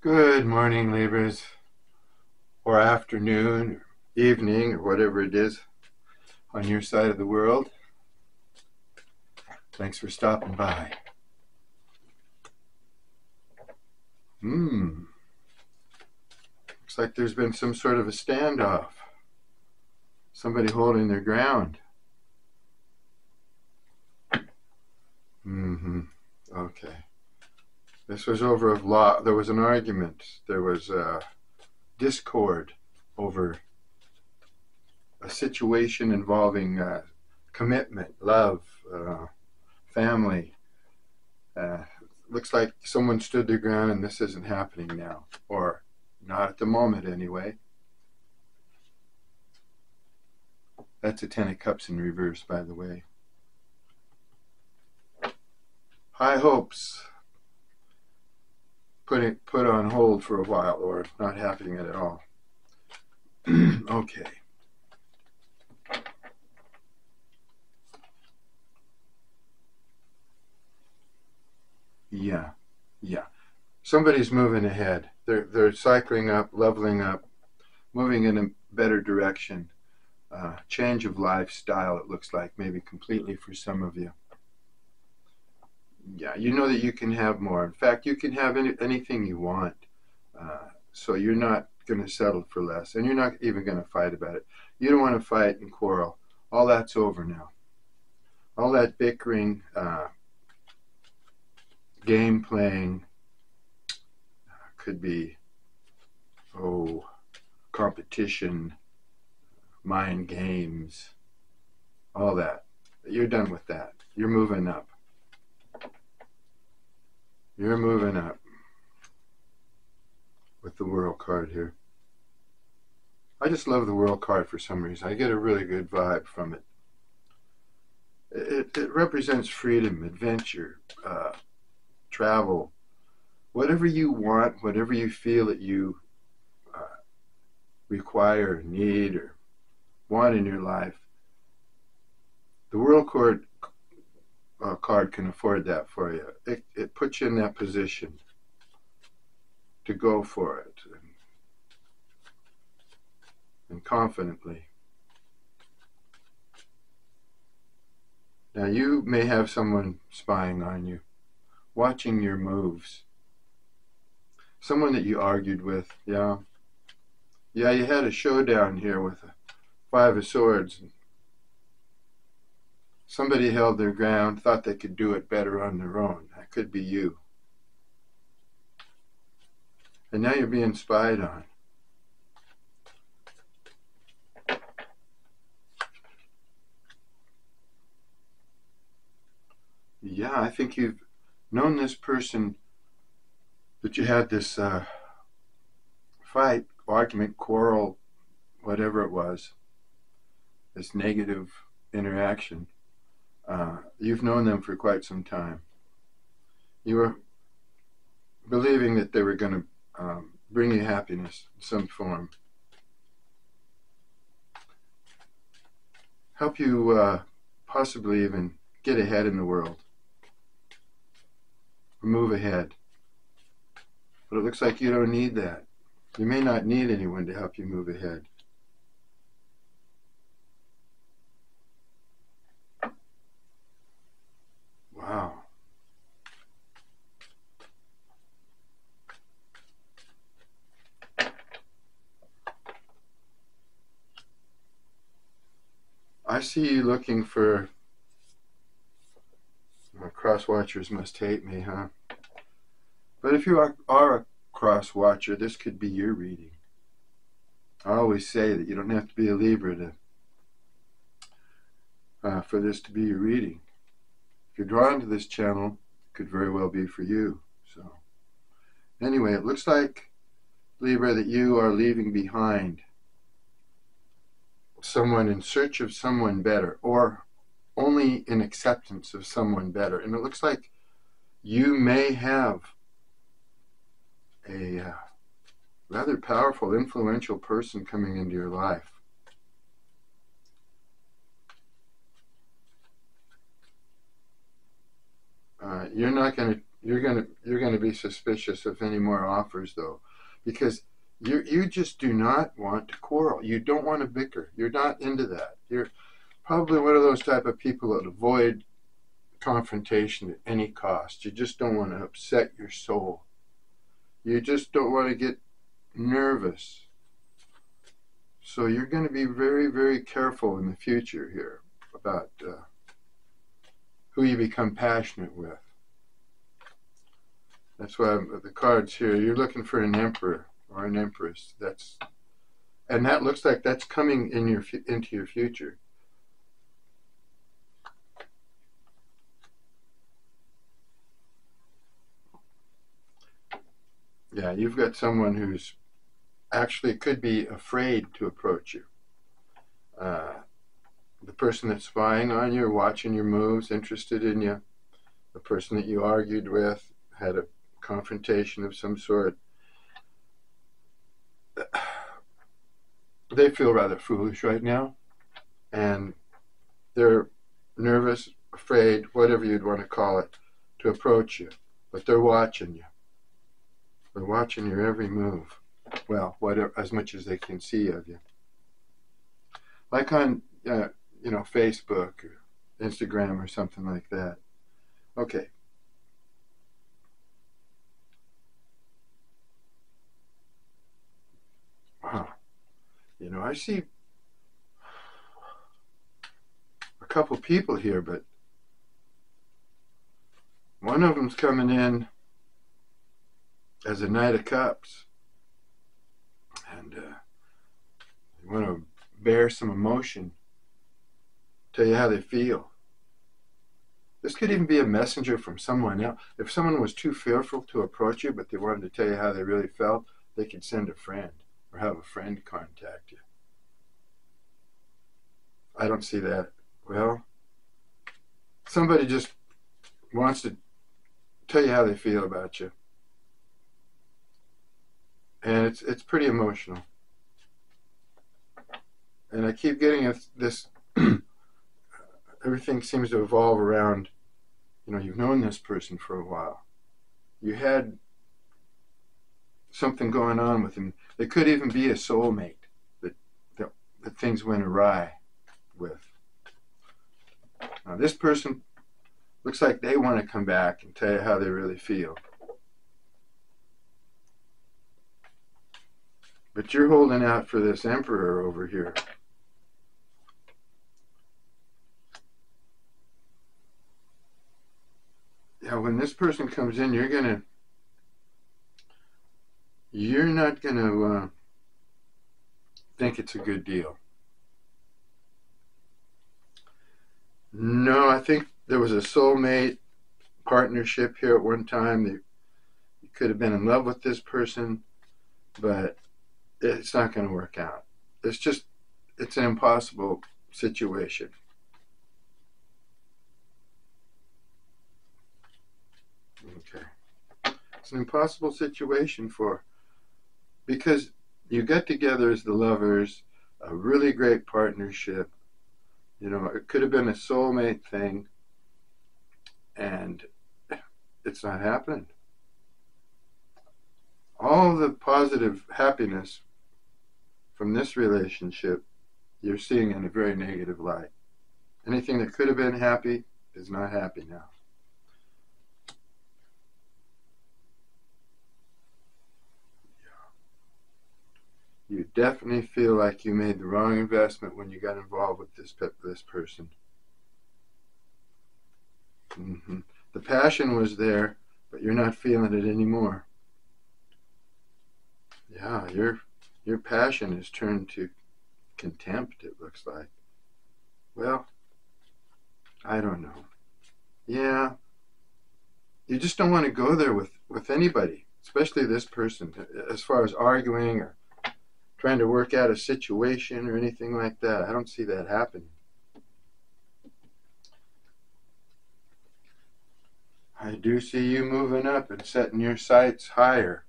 Good morning, Libras, or afternoon, or evening, or whatever it is on your side of the world. Thanks for stopping by. Looks like there's been some sort of a standoff. Somebody holding their ground. Okay. This was over a law. There was an argument. There was discord over a situation involving commitment, love, family. Looks like someone stood their ground and this isn't happening now, or not at the moment anyway. That's a Ten of Cups in reverse, by the way. High hopes put on hold for a while, or not happening at all. Okay. Yeah. Somebody's moving ahead. They're cycling up, leveling up, moving in a better direction. Change of lifestyle, it looks like, maybe completely for some of you. Yeah, you know that you can have more. In fact, you can have anything you want. So you're not going to settle for less, and you're not even going to fight about it. You don't want to fight and quarrel. All that's over now. All that bickering, game playing, could be, competition, mind games, all that. You're done with that. You're moving up. You're moving up with the World card here. I just love the World card for some reason. I get a really good vibe from it. It represents freedom, adventure, travel, whatever you want, whatever you feel that you require, need, or want in your life. The World card can afford that for you. It puts you in that position to go for it, and confidently. Now you may have someone spying on you, watching your moves. Someone that you argued with, yeah, you had a showdown here with a Five of Swords. Somebody held their ground, thought they could do it better on their own. That could be you. And now you're being spied on. Yeah, I think you've known this person, that you had this fight, argument, quarrel, whatever it was, this negative interaction. You've known them for quite some time. You were believing that they were going to bring you happiness in some form. Help you possibly even get ahead in the world. Move ahead. But it looks like you don't need that. You may not need anyone to help you move ahead. Wow. I see you looking for... cross watchers must hate me, huh? But if you are a cross watcher, this could be your reading. I always say that you don't have to be a Libra for this to be your reading. If you're drawn to this channel, it could very well be for you. So anyway, it looks like, Libra, that you are leaving behind someone in search of someone better, or only in acceptance of someone better. And it looks like you may have a rather powerful, influential person coming into your life. You're not going to you're gonna be suspicious of any more offers though, because you just do not want to quarrel. You don't want to bicker. You're not into that. You're probably one of those type of people that avoid confrontation at any cost. You just don't want to upset your soul. You just don't want to get nervous. So you're going to be very, very careful in the future here about who you become passionate with. That's why the cards here, you're looking for an emperor or an empress. And that looks like that's coming into your future. Yeah, you've got someone who's actually could be afraid to approach you. The person that's spying on you, watching your moves, interested in you, the person that you argued with, had a confrontation of some sort, they feel rather foolish right now, and they're nervous, afraid, whatever you'd want to call it, to approach you. But they're watching you. They're watching your every move. Well, whatever, as much as they can see of you. Like on, Facebook or Instagram or something like that. Okay. Wow. I see a couple people here, but one of them's coming in as a Knight of Cups. And they want to bear some emotion, tell you how they feel. This could even be a messenger from someone else. If someone was too fearful to approach you, but they wanted to tell you how they really felt, they could send a friend or have a friend contact you. I don't see that. Well, somebody just wants to tell you how they feel about you. And it's pretty emotional. And I keep getting this, everything seems to evolve around, you've known this person for a while. You had something going on with him. They could even be a soulmate that things went awry with. Now this person looks like they want to come back and tell you how they really feel. But you're holding out for this emperor over here. Yeah, when this person comes in, you're not gonna think it's a good deal. No, I think there was a soulmate partnership here at one time. You could have been in love with this person, but it's not going to work out. It's an impossible situation. Okay. It's an impossible situation because you get together as the lovers, a really great partnership. It could have been a soulmate thing, and it's not happening. All the positive happiness from this relationship, you're seeing in a very negative light. Anything that could have been happy is not happy now. You definitely feel like you made the wrong investment when you got involved with this person. The passion was there, but you're not feeling it anymore. Yeah, your passion is turned to contempt, it looks like. Well, I don't know. Yeah, you just don't want to go there with anybody, especially this person, as far as arguing or trying to work out a situation or anything like that. I don't see that happening. I do see you moving up and setting your sights higher.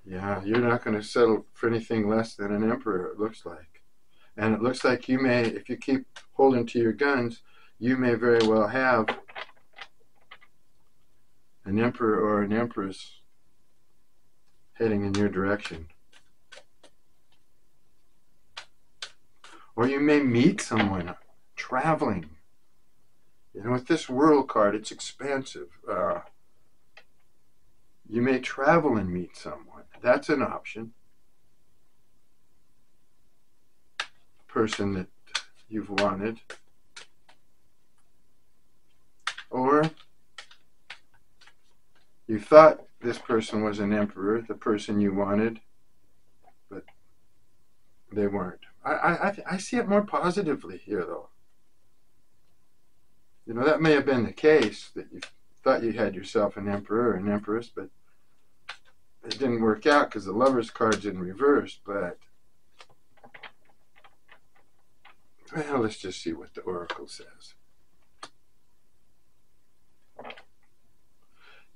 Yeah, you're not going to settle for anything less than an emperor, it looks like. And it looks like you may, if you keep holding to your guns, you may very well have an emperor or an empress heading in your direction. Or you may meet someone traveling. You know, with this world card, it's expansive. You may travel and meet someone. That's an option. Person that you've wanted. Or you thought this person was an emperor, the person you wanted, but they weren't. I see it more positively here, though. You know, that may have been the case, that you thought you had yourself an emperor or an empress, but it didn't work out because the Lover's card's in reverse. But, well, let's just see what the Oracle says.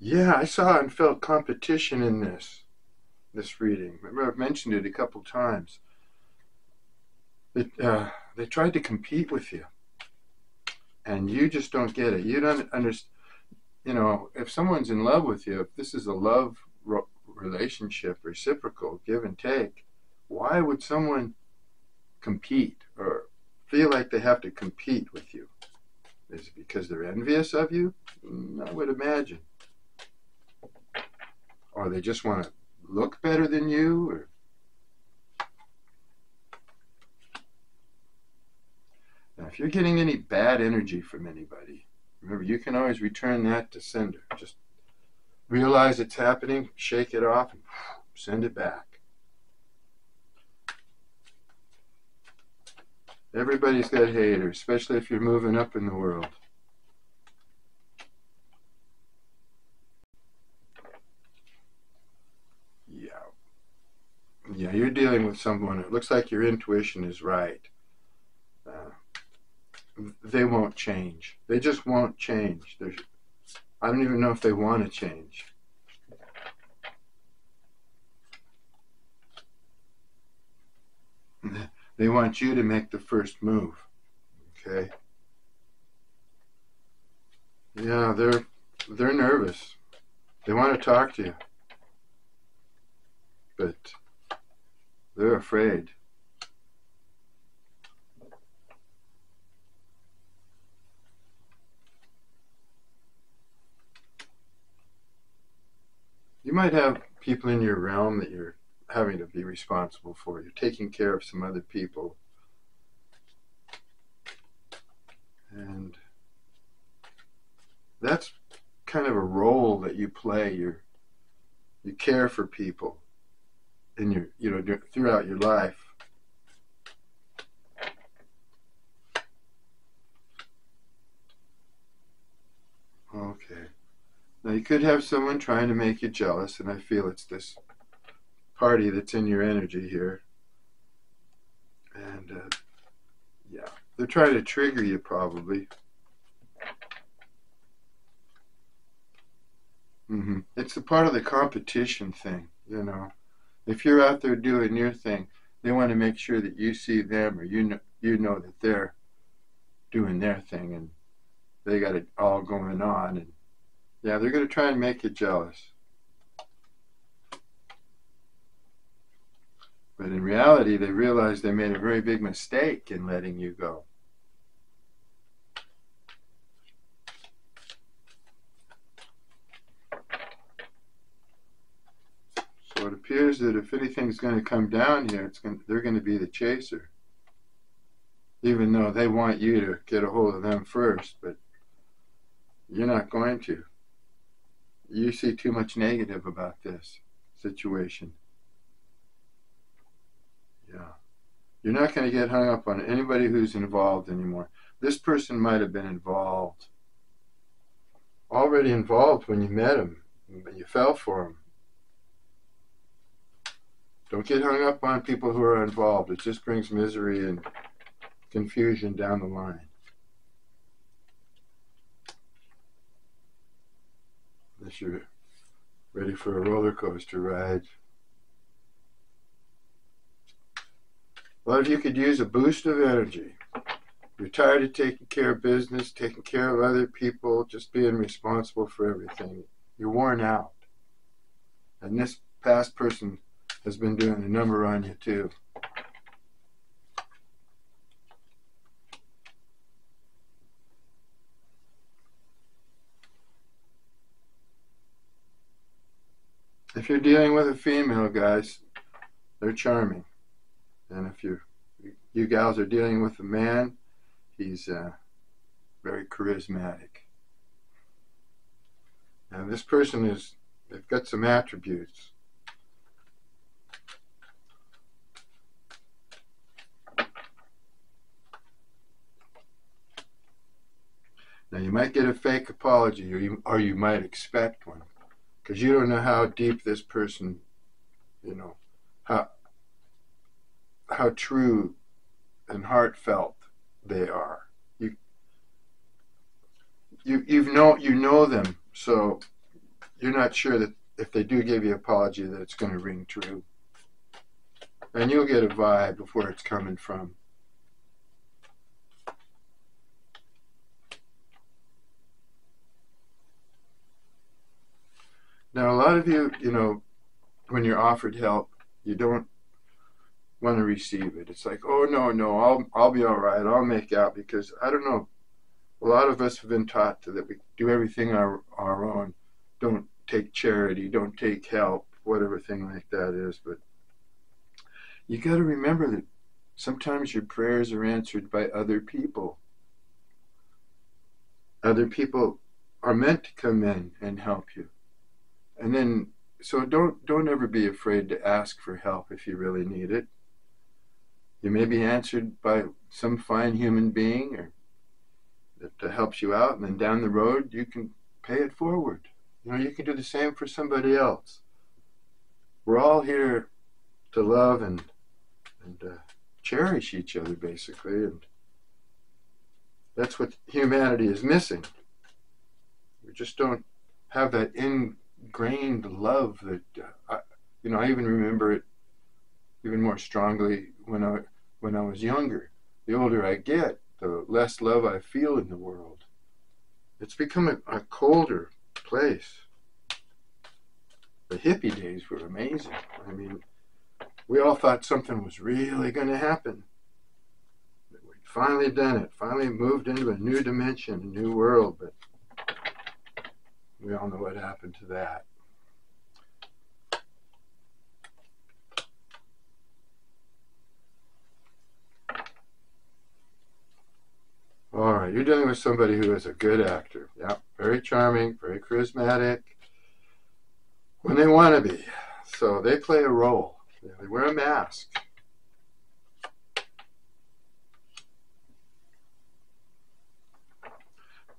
Yeah, I saw and felt competition in this reading. Remember, I've mentioned it a couple times. They tried to compete with you, and you just don't get it. You don't understand. You know, if someone's in love with you, if this is a love relationship, reciprocal, give and take, why would someone compete or feel like they have to compete with you? Is it because they're envious of you? I would imagine. Or they just want to look better than you? Or now, if you're getting any bad energy from anybody, remember, you can always return that to sender. Just realize it's happening, shake it off, and send it back. Everybody's got haters, especially if you're moving up in the world. Yeah, you're dealing with someone. It looks like your intuition is right. They won't change. They just won't change. I don't even know if they want to change. They want you to make the first move. Okay? Yeah, they're nervous. They want to talk to you. But they're afraid. You might have people in your realm that you're having to be responsible for. You're taking care of some other people. And that's kind of a role that you play. You care for people in your, throughout your life. Okay. Now you could have someone trying to make you jealous, and I feel it's this party that's in your energy here. And yeah, they're trying to trigger you probably. It's a part of the competition thing, you know. If you're out there doing your thing, they want to make sure that you see them, or you know that they're doing their thing, and they got it all going on. And yeah, they're going to try and make you jealous. But in reality, they realize they made a very big mistake in letting you go. So it appears that if anything's going to come down here, they're going to be the chaser. Even though they want you to get a hold of them first, but you're not going to. You see too much negative about this situation. Yeah. You're not going to get hung up on anybody who's involved anymore. This person might have been involved. Already involved when you met him, but you fell for him. Don't get hung up on people who are involved. It just brings misery and confusion down the line. Unless you're ready for a roller coaster ride. A lot of you could use a boost of energy. You're tired of taking care of business, taking care of other people, just being responsible for everything. You're worn out. And this past person has been doing a number on you too. If you're dealing with a female, guys, they're charming. And if you gals are dealing with a man, he's very charismatic. And this person they've got some attributes. Now you might get a fake apology, or you might expect one, because you don't know how deep this person, how true and heartfelt they are. You know them, so you're not sure that if they do give you an apology that it's going to ring true, and you'll get a vibe of where it's coming from. Now, a lot of you, when you're offered help, you don't want to receive it. It's like, oh no, I'll be all right. I'll make out, because I don't know. A lot of us have been taught that we do everything our own. Don't take charity. Don't take help. Whatever thing like that is. But you got to remember that sometimes your prayers are answered by other people. Other people are meant to come in and help you. And then, so don't ever be afraid to ask for help if you really need it. You may be answered by some fine human being or that helps you out, and then down the road you can pay it forward. You can do the same for somebody else. We're all here to love and cherish each other, basically, and that's what humanity is missing. We just don't have that ingrained love that I even remember it even more strongly when I was younger. The older I get, the less love I feel in the world. It's become a colder place. The hippie days were amazing. I mean, we all thought something was really going to happen. We'd finally done it, finally moved into a new dimension, a new world, but we all know what happened to that. All right, you're dealing with somebody who is a good actor. Yeah, very charming, very charismatic, when they want to be. So they play a role. They wear a mask.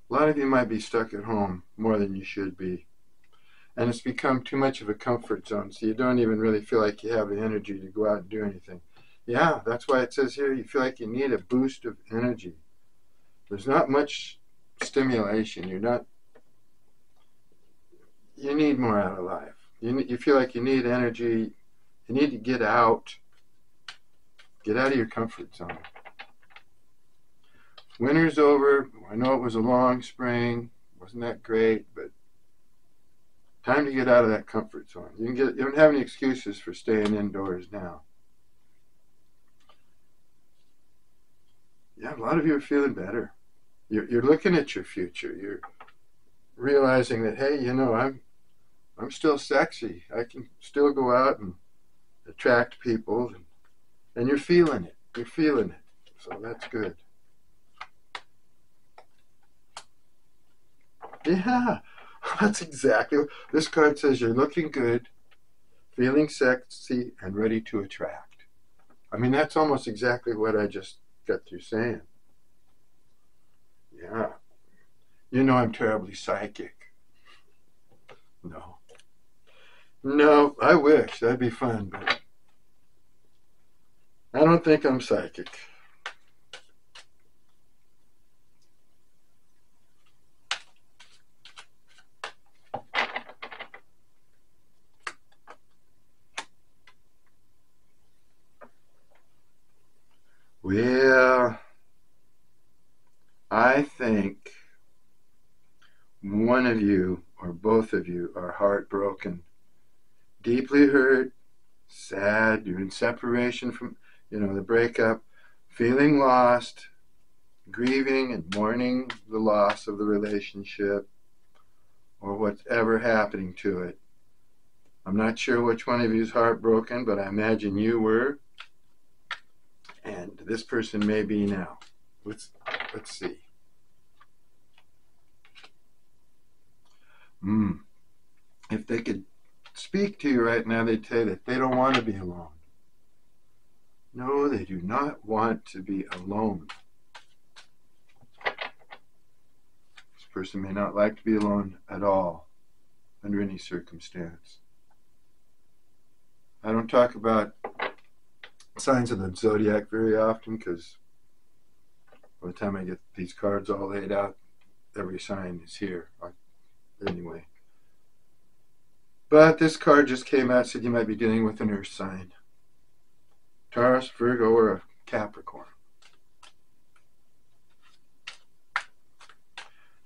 A lot of you might be stuck at home more than you should be. And it's become too much of a comfort zone, so you don't even really feel like you have the energy to go out and do anything. Yeah, that's why it says here you feel like you need a boost of energy. There's not much stimulation. You need more out of life. You feel like you need energy. You need to get out. Get out of your comfort zone. Winter's over. I know it was a long spring. Wasn't that great, but time to get out of that comfort zone. You don't have any excuses for staying indoors now. Yeah, a lot of you are feeling better. You're looking at your future. You're realizing that, hey, I'm still sexy. I can still go out and attract people, and you're feeling it. You're feeling it. So that's good. Yeah, that's exactly what this card says. You're looking good, feeling sexy, and ready to attract. I mean, that's almost exactly what I just got through saying. Yeah. I'm terribly psychic. No, I wish. That'd be fun, but I don't think I'm psychic. Well, I think one of you, or both of you are heartbroken, deeply hurt, sad. You're in separation from, the breakup, feeling lost, grieving and mourning the loss of the relationship or whatever happening to it. I'm not sure which one of you is heartbroken, but I imagine you were, and this person may be now. Let's see. If they could speak to you right now, they'd say that they don't want to be alone. No, they do not want to be alone. This person may not like to be alone at all, under any circumstance. I don't talk about signs of the zodiac very often because by the time I get these cards all laid out, every sign is here. Anyway. But this card just came out, said you might be dealing with an earth sign. Taurus, Virgo, or a Capricorn.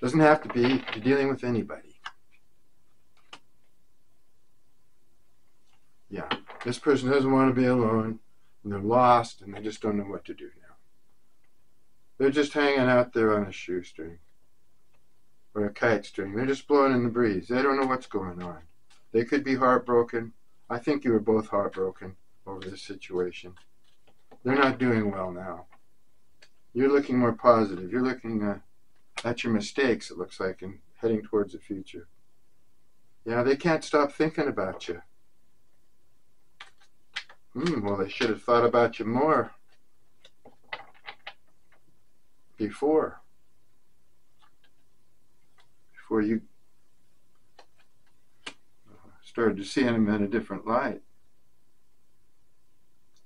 Doesn't have to be. You're dealing with anybody. Yeah. This person doesn't want to be alone, and they're lost, and they just don't know what to do now. They're just hanging out there on a shoestring or a kite string. They're just blowing in the breeze. They don't know what's going on. They could be heartbroken. I think you were both heartbroken over this situation. They're not doing well now. You're looking more positive. You're looking at your mistakes, it looks like, and heading towards the future. Yeah, they can't stop thinking about you. Well, they should have thought about you more before you started to see them in a different light.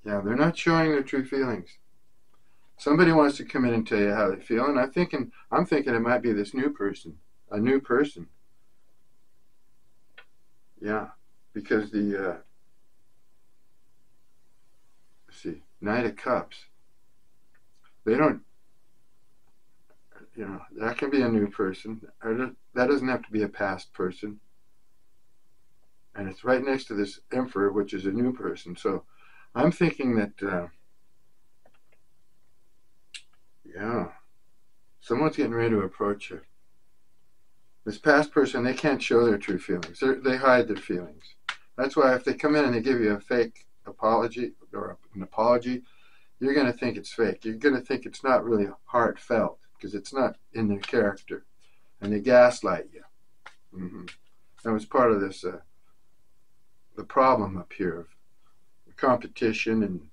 Yeah, they're not showing their true feelings. Somebody wants to come in and tell you how they feel, and I'm thinking it might be this new person, a new person. Yeah, because the let's see, Knight of Cups. They don't, that can be a new person. That doesn't have to be a past person. And it's right next to this Emperor, which is a new person. So I'm thinking that, someone's getting ready to approach you. This past person, they can't show their true feelings. They hide their feelings. That's why if they come in and they give you a fake apology or an apology, you're going to think it's fake. You're going to think it's not really heartfelt because it's not in their character. And they gaslight you. That was part of this, the problem up here of competition and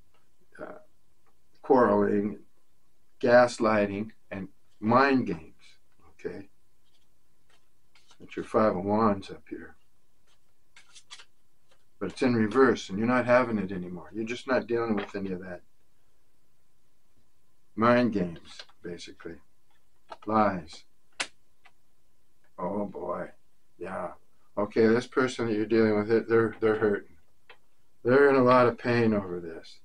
quarreling, gaslighting, and mind games. Okay? That's your Five of Wands up here. But it's in reverse, and you're not having it anymore. You're just not dealing with any of that. Mind games, basically. Lies. Oh boy. Yeah. Okay, this person that you're dealing with, they're hurting. They're in a lot of pain over this.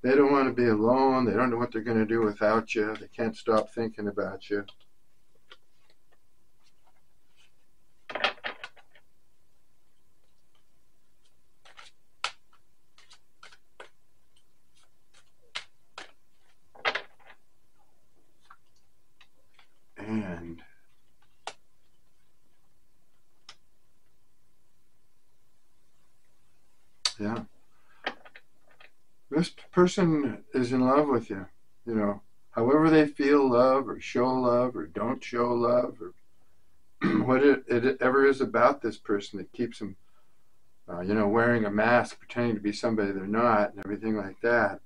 They don't want to be alone. They don't know what they're going to do without you. They can't stop thinking about you. And yeah, this person is in love with you. However they feel love or show love or don't show love or what it ever is about this person that keeps them, wearing a mask, pretending to be somebody they're not, and everything like that.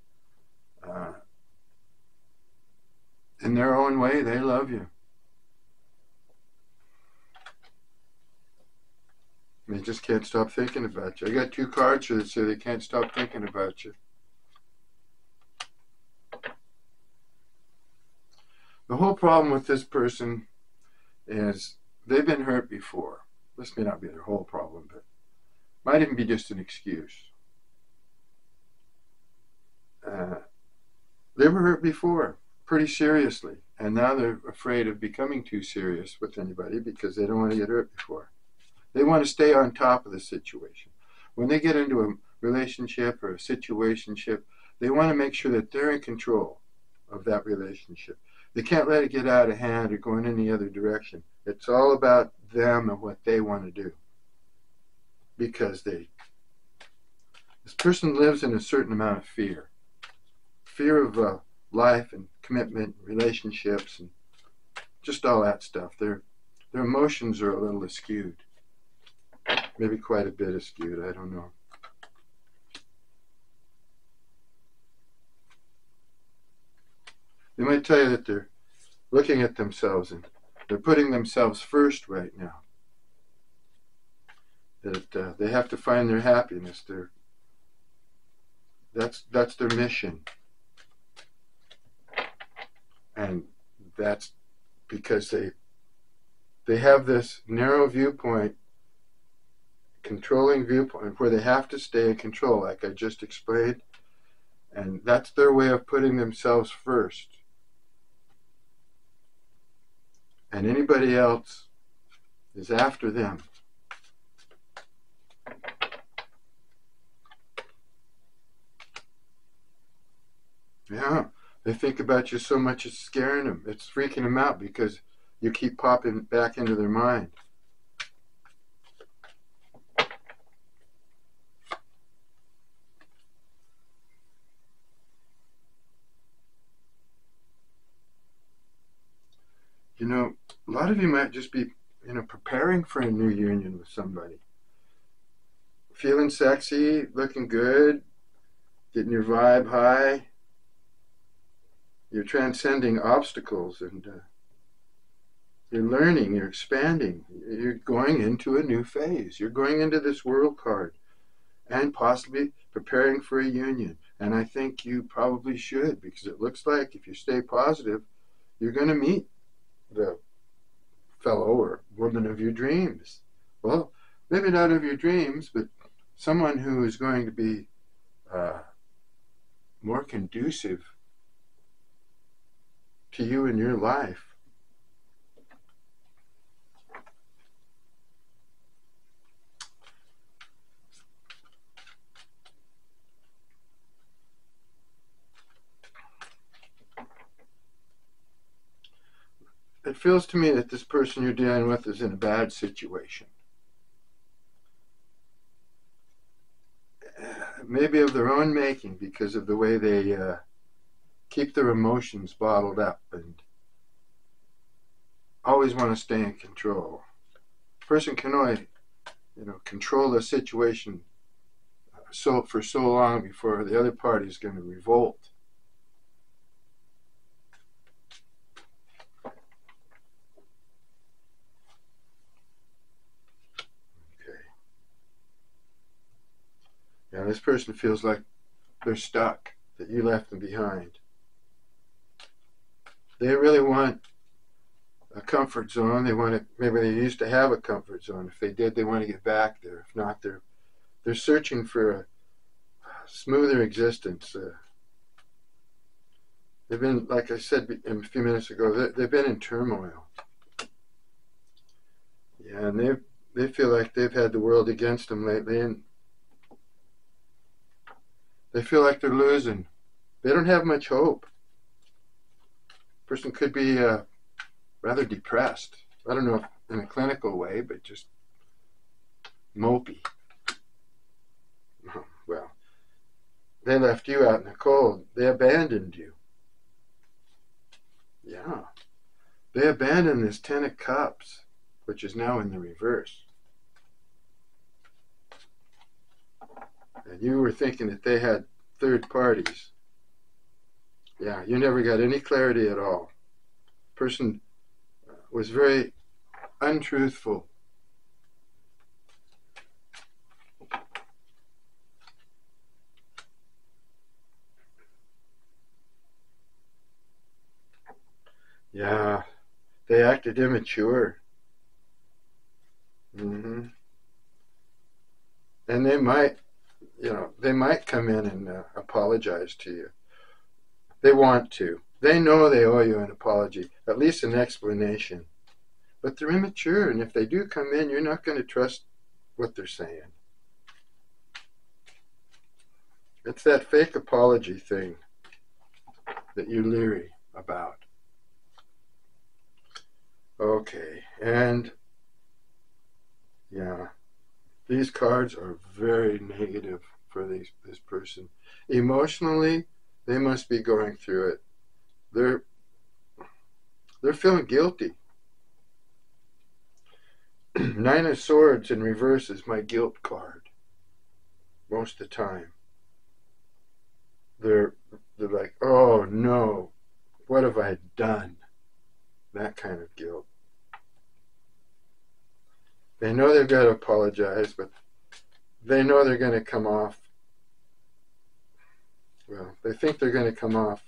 In their own way, they love you. They just can't stop thinking about you. I got two cards here that say they can't stop thinking about you. The whole problem with this person is they've been hurt before. This may not be their whole problem, but might even be just an excuse. They were hurt before, pretty seriously, and now they're afraid of becoming too serious with anybody because they don't want to get hurt before. They want to stay on top of the situation. When they get into a relationship or a situationship, they want to make sure that they're in control of that relationship. They can't let it get out of hand or go in any other direction. It's all about them and what they want to do. Because this person lives in a certain amount of fear. Fear of life and commitment, relationships, and just all that stuff. Their emotions are a little askewed. Maybe quite a bit askewed, I don't know. They might tell you that they're looking at themselves and they're putting themselves first right now. That they have to find their happiness. That's their mission. And that's because they have this narrow viewpoint, controlling viewpoint, where they have to stay in control, like I just explained. And that's their way of putting themselves first. And anybody else is after them. Yeah, they think about you so much it's scaring them. It's freaking them out because you keep popping back into their mind. You know, a lot of you might just be, preparing for a new union with somebody. Feeling sexy, looking good, getting your vibe high. You're transcending obstacles and you're learning, you're expanding. You're going into a new phase. You're going into this world card and possibly preparing for a union. And I think you probably should, because it looks like if you stay positive, you're going to meet the fellow or woman of your dreams. Well, maybe not of your dreams, but someone who is going to be more conducive to you in your life. It feels to me that this person you're dealing with is in a bad situation. Maybe of their own making, because of the way they keep their emotions bottled up and always want to stay in control. A person can only, control the situation for so long before the other party is going to revolt. Yeah, this person feels like they're stuck, that you left them behind. They really want a comfort zone. Maybe they used to have a comfort zone. If they did, they want to get back there. If not, they're searching for a smoother existence. They've been, like I said a few minutes ago, they've been in turmoil. Yeah, and they feel like they've had the world against them lately, and they feel like they're losing. They don't have much hope. Person could be rather depressed. I don't know if in a clinical way, but just mopey. Well, they left you out in the cold. They abandoned you. Yeah. They abandoned this Ten of Cups, which is now in the reverse. And you were thinking that they had third parties. Yeah, you never got any clarity at all. Person was very untruthful. Yeah, they acted immature. And they might come in and apologize to you. They want to. They know they owe you an apology, at least an explanation. But they're immature, and if they do come in, you're not going to trust what they're saying. It's that fake apology thing that you're leery about. Okay, and yeah, these cards are very negative for this person. Emotionally, they must be going through it. They're feeling guilty. Nine of Swords in reverse is my guilt card. Most of the time, they're like, oh no, what have I done? That kind of guilt. They know they've got to apologize, but they know they're going to come off, well, they think they're going to come off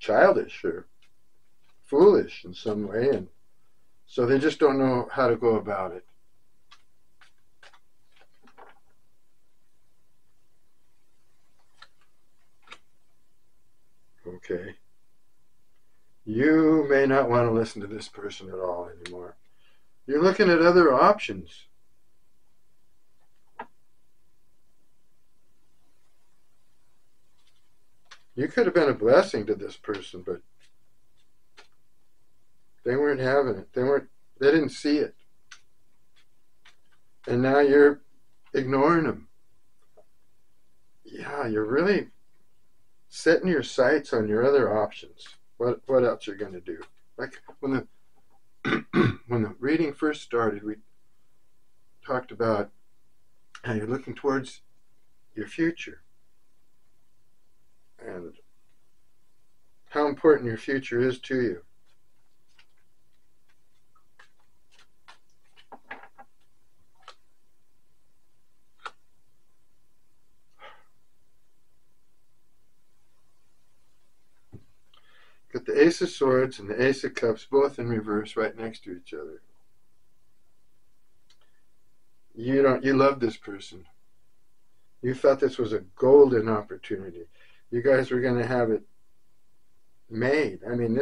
childish or foolish in some way, and so they just don't know how to go about it. Okay. You may not want to listen to this person at all anymore. You're looking at other options. You could have been a blessing to this person, but they weren't having it. They didn't see it. And now you're ignoring them. Yeah, you're really setting your sights on your other options. What else you're going to do? Like when the reading first started, we talked about how you're looking towards your future and how important your future is to you. Got the Ace of Swords and the Ace of Cups both in reverse right next to each other. You love this person. You thought this was a golden opportunity. You guys were going to have it made. I mean,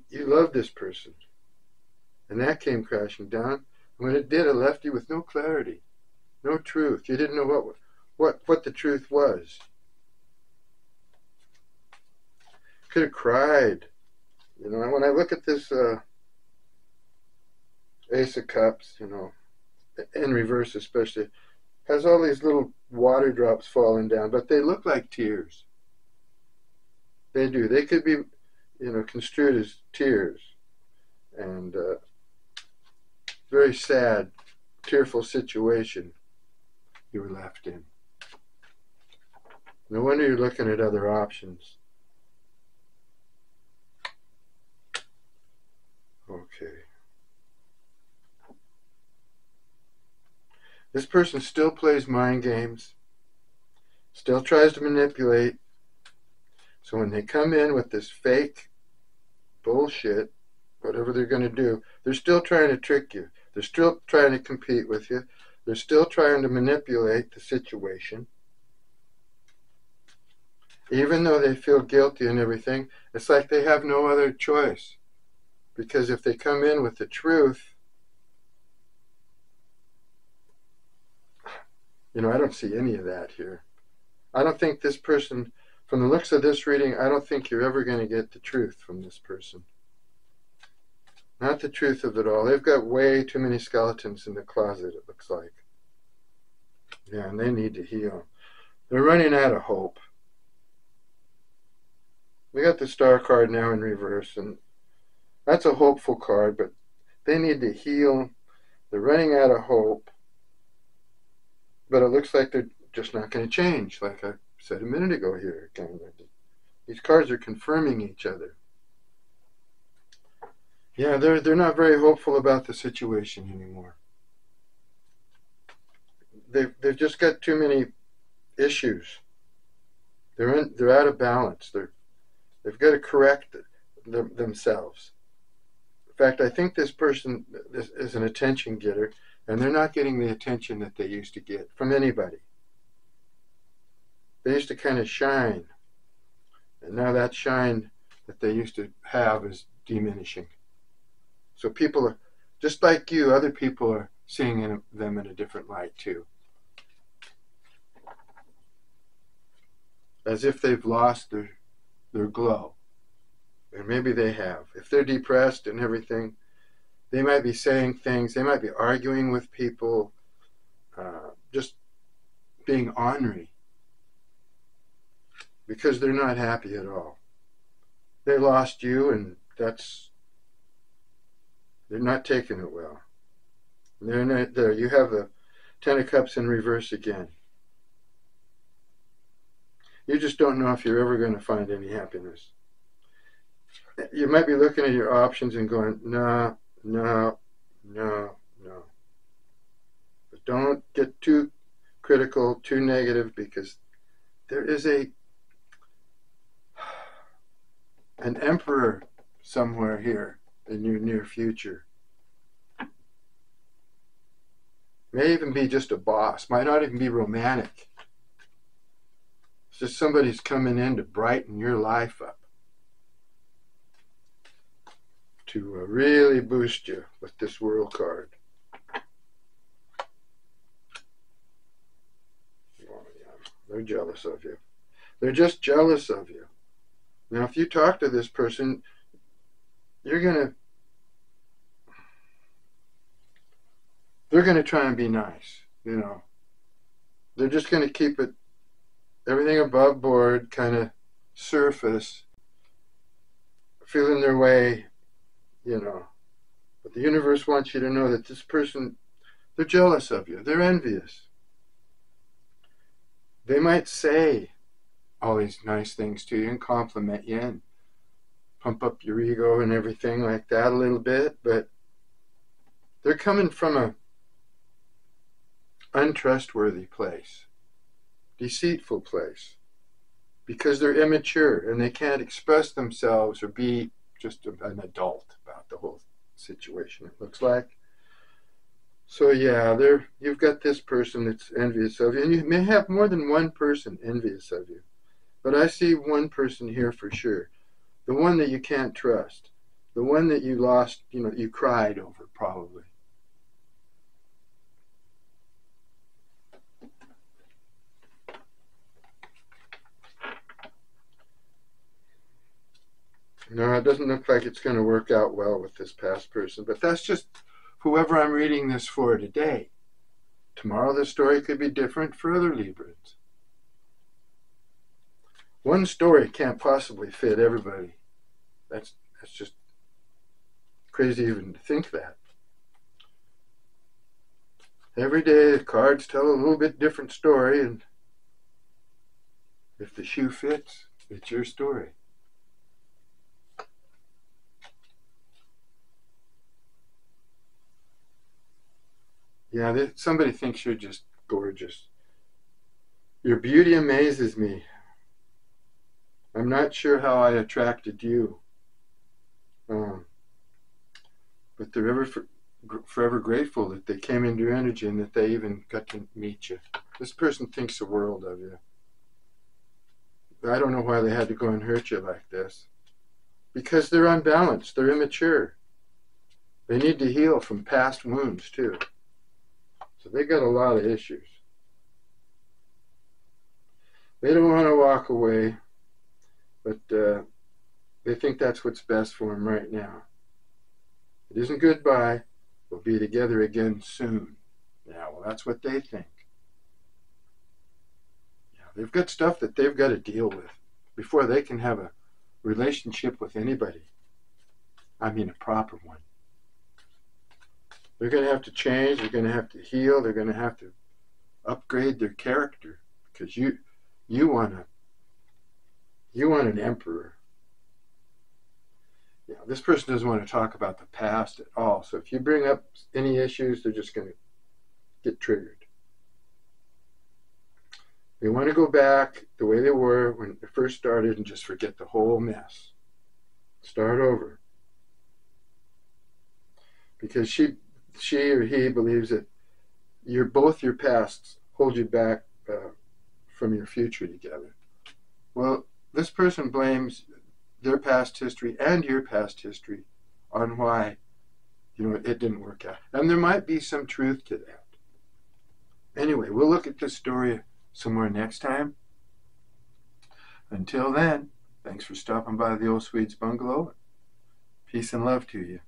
you love this person. And that came crashing down. When it did, it left you with no clarity, no truth. You didn't know what the truth was. Could have cried. You know, when I look at this Ace of Cups, you know, in reverse especially, has all these little water drops falling down, but they look like tears. They do. They could be, you know, construed as tears. And very sad, tearful situation you were left in. No wonder you're looking at other options. Okay. This person still plays mind games, still tries to manipulate. So when they come in with this fake bullshit, whatever they're going to do, they're still trying to trick you. They're still trying to compete with you. They're still trying to manipulate the situation. Even though they feel guilty and everything, it's like they have no other choice. Because if they come in with the truth, you know, I don't see any of that here. I don't think this person, from the looks of this reading, I don't think you're ever going to get the truth from this person. Not the truth of it all. They've got way too many skeletons in the closet, it looks like. Yeah, and they need to heal. They're running out of hope. We got the Star card now in reverse, and that's a hopeful card, but they need to heal. They're running out of hope, but it looks like they're just not going to change, like I said a minute ago here. These cards are confirming each other. Yeah, they're not very hopeful about the situation anymore. They've just got too many issues. They're out of balance. They've got to correct themselves. In fact, I think this person is an attention getter, and they're not getting the attention that they used to get from anybody. They used to kind of shine, and now that shine that they used to have is diminishing. So people are, just like you, other people are seeing them in a different light too. As if they've lost their glow. And maybe they have. If they're depressed and everything, they might be saying things, they might be arguing with people, just being ornery, because they're not happy at all. They lost you, and they're not taking it well. They're not there. You have the Ten of Cups in reverse again. You just don't know if you're ever going to find any happiness. You might be looking at your options and going, no, no, no, no. But don't get too critical, too negative, because there is an emperor somewhere here in your near future. May even be just a boss, might not even be romantic. It's just somebody's coming in to brighten your life up, to really boost you with this World card. Oh, yeah. They're jealous of you. They're just jealous of you. Now, if you talk to this person, they're going to try and be nice, you know. They're just going to keep it, everything above board, kind of surface, feeling their way, you know. But the universe wants you to know that this person, they're jealous of you. They're envious. They might say all these nice things to you and compliment you and pump up your ego and everything like that a little bit, but they're coming from a untrustworthy place, deceitful place, because they're immature and they can't express themselves or be just an adult about the whole situation, it looks like. So yeah, you've got this person that's envious of you, and you may have more than one person envious of you. But I see one person here for sure. The one that you can't trust. The one that you lost, you know, you cried over probably. No, it doesn't look like it's going to work out well with this past person. But that's just whoever I'm reading this for today. Tomorrow the story could be different for other Librans. One story can't possibly fit everybody. That's just crazy even to think that. Every day the cards tell a little bit different story, and if the shoe fits, it's your story. Yeah, somebody thinks you're just gorgeous. Your beauty amazes me. I'm not sure how I attracted you. But they're forever grateful that they came into your energy and that they even got to meet you. This person thinks the world of you. I don't know why they had to go and hurt you like this. Because they're unbalanced. They're immature. They need to heal from past wounds too. So they got a lot of issues. They don't want to walk away, but they think that's what's best for them right now. It isn't goodbye. We'll be together again soon. Yeah, well, that's what they think. Yeah, they've got stuff that they've got to deal with before they can have a relationship with anybody. I mean, a proper one. They're going to have to change. They're going to have to heal. They're going to have to upgrade their character, because you want an emperor. Yeah, this person doesn't want to talk about the past at all. So if you bring up any issues, they're just going to get triggered. They want to go back the way they were when they first started and just forget the whole mess. Start over. Because she or he believes that both your pasts hold you back from your future together. Well, this person blames their past history and your past history on why, it didn't work out. And there might be some truth to that. Anyway, we'll look at this story some more next time. Until then, thanks for stopping by the Old Swedes Bungalow. Peace and love to you.